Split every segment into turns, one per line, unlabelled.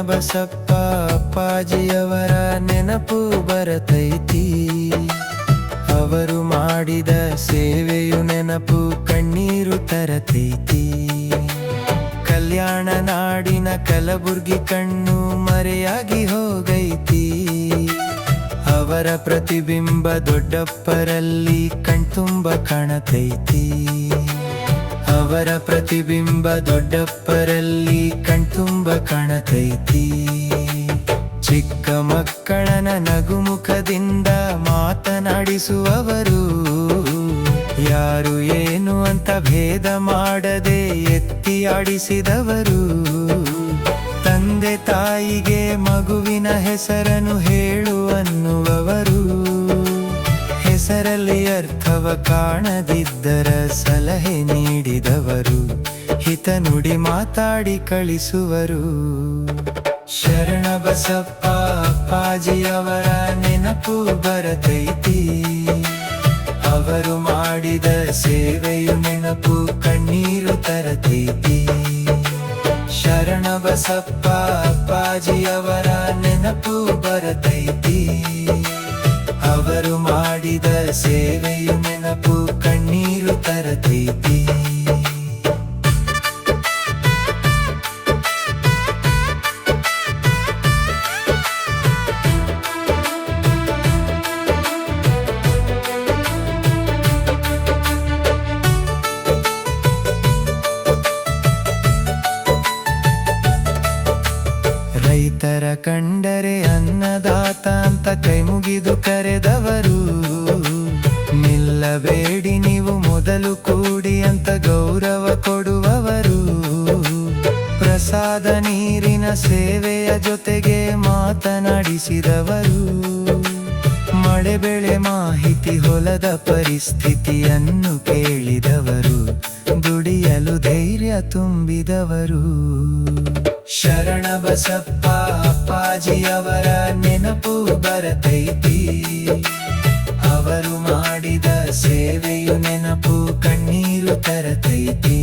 ಶರಣಬಸಪ್ಪ ಅಪ್ಪಾಜಿಯವರ ನೆನಪು ಬರತೈತಿ. ಅವರು ಮಾಡಿದ ಸೇವೆಯು ನೆನಪು ಕಣ್ಣೀರು ತರತೈತಿ. ಕಲ್ಯಾಣ ನಾಡಿನ ಕಲಬುರ್ಗಿ ಕಣ್ಣು ಮರೆಯಾಗಿ ಹೋಗೈತಿ. ಅವರ ಪ್ರತಿಬಿಂಬ ದೊಡ್ಡಪ್ಪರಲ್ಲಿ ಕಣ್ತುಂಬ ಕಾಣತೈತಿ. ಅವರ ಪ್ರತಿಬಿಂಬ ದೊಡ್ಡಪ್ಪರಲ್ಲಿ ಕಣ್ತುಂಬ ಕಾಣತೈತಿ. ಚಿಕ್ಕ ಮಕ್ಕಳನ ನಗುಮುಖದಿಂದ ಮಾತನಾಡಿಸುವವರು, ಯಾರು ಏನು ಅಂತ ಭೇದ ಮಾಡದೆ ಎತ್ತಿ ಆಡಿಸಿದವರು. ತಂದೆ ತಾಯಿಗೆ ಮಗುವಿನ ಹೆಸರನ್ನು ಹೇಳು ಅನ್ನುವವರು. ಹೆಸರಲ್ಲಿ ಅರ್ಥವ ಕಾಣದಿದ್ದರ ಸಲಹೆ ನೀಡಿದವರು. ಹಿತ ನುಡಿ ಮಾತಾಡಿ ಕಳಿಸುವರು. ಶರಣಬಸಪ್ಪ ಅಪ್ಪಾಜಿಯವರ ನೆನಪು ಬರತೈತಿ. ಅವರು ಮಾಡಿದ ಸೇವೆಯು ನೆನಪು ಕಣ್ಣೀರು ತರತೈತಿ. ಶರಣಬಸಪ್ಪ ಅಪ್ಪಾಜಿಯವರ ನೆನಪು ಬರತೈತಿ. ಅವರು ಮಾಡಿದ ಸೇವೆಯು ನೆನಪು ಕಣ್ಣೀರು ತರತೈತಿ. ರೈತರ ಕಂಡರೆ ಅನ್ನದಾತ ಅಂತ ಕೈ ಮುಗಿದು ಕರೆದವರು. ನಿಲ್ಲಬೇಡಿ ನೀವು ಮೊದಲು ಕೂಡಿ ಅಂತ ಗೌರವ ಕೊಡುವವರು. ಪ್ರಸಾದ ನೀರಿನ ಸೇವೆಯ ಜೊತೆಗೆ ಮಾತನಾಡಿಸಿದವರು. ಮಳೆ ಬೆಳೆ ಮಾಹಿತಿ ಹೊಲದ ಪರಿಸ್ಥಿತಿಯನ್ನು ಕೇಳಿದವರು. ದುಡಿಯಲು ಧೈರ್ಯ ತುಂಬಿದವರು. ಶರಣಬಸಪ್ಪ ಅಪ್ಪಾಜಿಯವರ ನೆನಪು ಬರತೈತಿ. ಅವರು ಮಾಡಿದ ಸೇವೆಯು ನೆನಪು ಕಣ್ಣೀರು ತರತೈತಿ.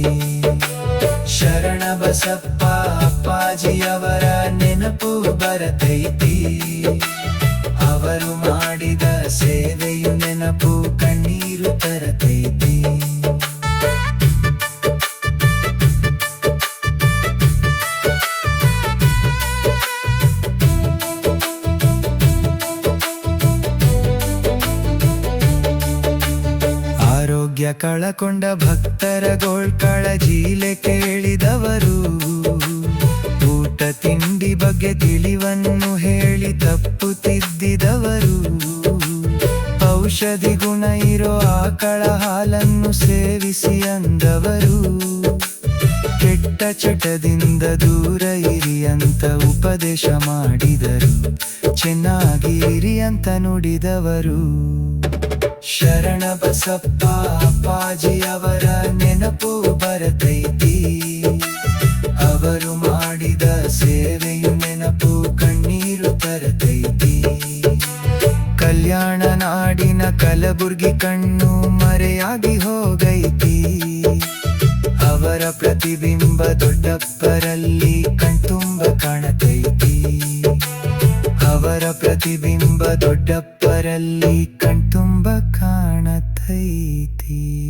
ಶರಣಬಸಪ್ಪ ಅಪ್ಪಾಜಿಯವರ ನೆನಪು ಬರತೈತಿ. ಅವರು ಮಾಡಿದ ಸೇವೆಯು ನೆನಪು ಕಣ್ಣೀರು ತರತೈತಿ. ಆರೋಗ್ಯ ಕಳಕೊಂಡ ಭಕ್ತರ ಗೋಳ್ಕಾಳಜೀಲೆ ಕೇಳಿದವರು. ಊಟ ತಿಂಡಿ ಬಗ್ಗೆ ತಿಳಿವನ್ನು ಹೇಳಿ ತಪ್ಪು ತಿದ್ದಿದವರು. ಔಷಧಿ ಗುಣ ಇರೋ ಆಕಳ ಹಾಲನ್ನು ಸೇವಿಸಿ ಅಂದವರು. ಕೆಟ್ಟ ಚಟದಿಂದ ದೂರ ಇರಿ ಅಂತ ಉಪದೇಶ ಮಾಡಿದರು. ಚೆನ್ನಾಗಿ ಇರಿ ಅಂತ ನುಡಿದವರು. ಶರಣಬಸಪ್ಪ ಅಪ್ಪಾಜಿಯವರ ನೆನಪು ಬರತೈತಿ. ಅವರು ಮಾಡಿದ ಸೇವೆಯು ನೆನಪು ಕಣ್ಣೀರು ತರತೈತಿ. ಕಲ್ಯಾಣ ನಾಡಿನ ಕಲಬುರ್ಗಿ ಕಣ್ಣು ಮರೆಯಾಗಿ ಹೋಗೈತಿ. ಅವರ ಪ್ರತಿಬಿಂಬ ದೊಡ್ಡಪ್ಪರಲ್ಲಿ ಕಣ್ತುಂಬ ಕಾಣತೈತಿ. ಅವರ ಪ್ರತಿಬಿಂಬ ದೊಡ್ಡಪ್ಪರಲ್ಲಿ ಕಣ್ತುಂಬ ಕಾಣತೈತಿ.